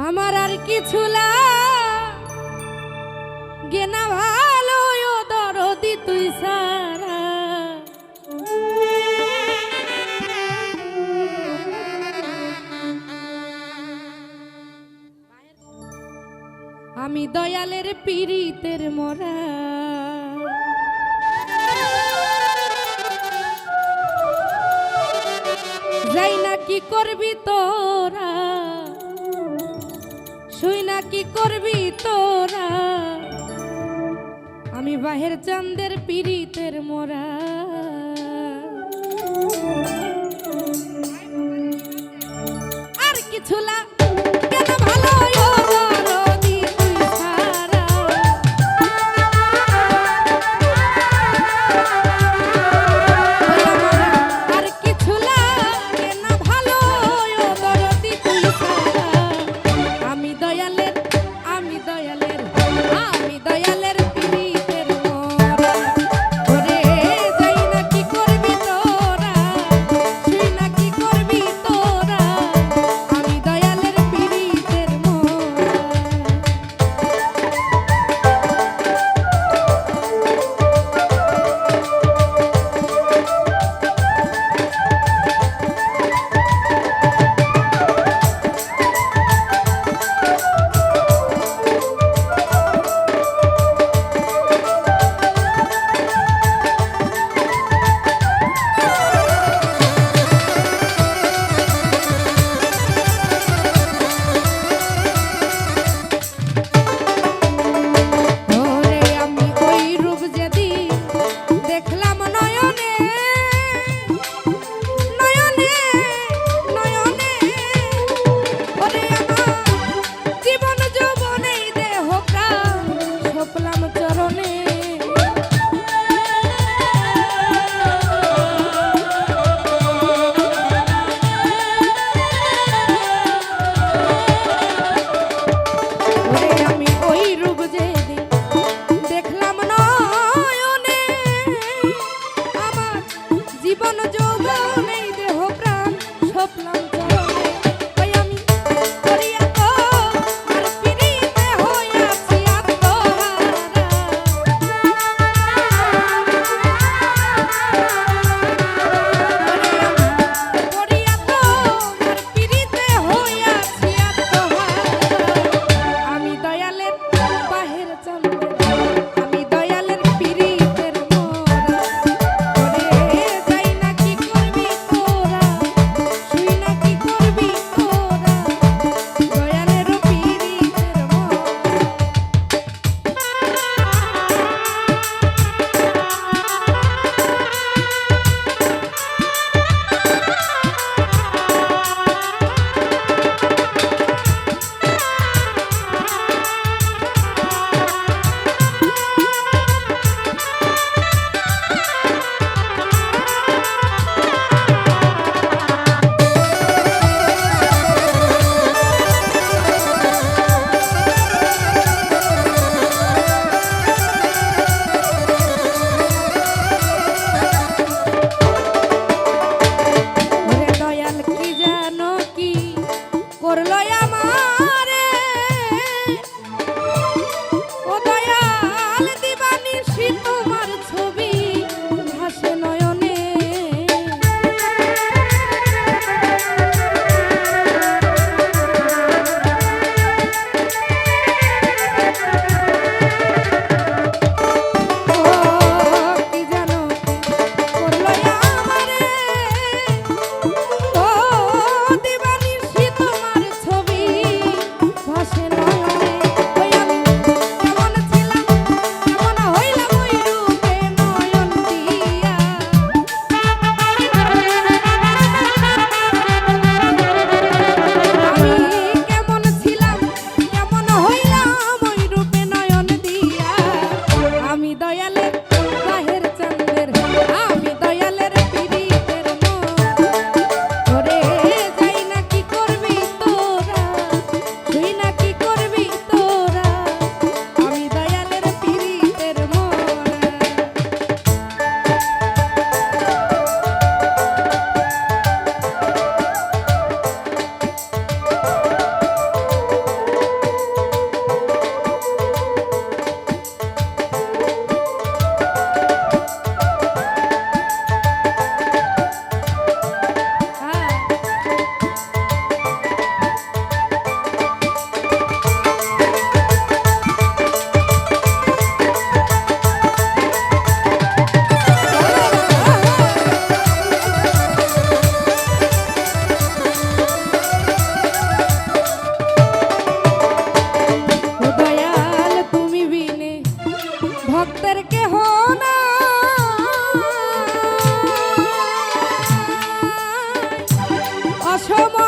আমার আর কিছু লাগে না ভালো ও দরদি তুই সারা। আমি দয়ালের পীড়িতের মরা, যাই না কি করবি তোরা, শুই না কি করবি তোরা, আমি বাহের চাঁদের পীড়িতের মোরা। আর কিছু লাগে না ভালো ও দরদি তুই সারা। আর কিছু লাগে না ভালো ও দরদি তুই সারা। আমি দয়ালের পীড়িতের মোরা। ওরে যাই না কি করবি তোরা, শুই না কি করবি তোরা, আমি দয়ালের পীড়িতের মোরা। ওরে আমি ওই রূপ যেদিন দেখলাম নয়নে নয়নে নয়নে, ওরে আমার জীবন যৌবনে দেহ প্রাণ সপলাম চরণে। ওরে আমি ওই রূপ যেদিন দেখলাম নয়নে, আমার জীবন যৌবনে দেহ প্রাণ সপলাম চরণে। ওই আমি করিয়া তো আর পীড়িতে হইয়াছি আত্মহারা। করিয়া তো আর পীড়িতে হইয়াছি আত্মহারা। আমি দয়ালের বাহের চাঁদের, আমি দয়ালের পীড়িতের মোরা। ওরে যাই না কি করবি তোরা, শুই না কি সময়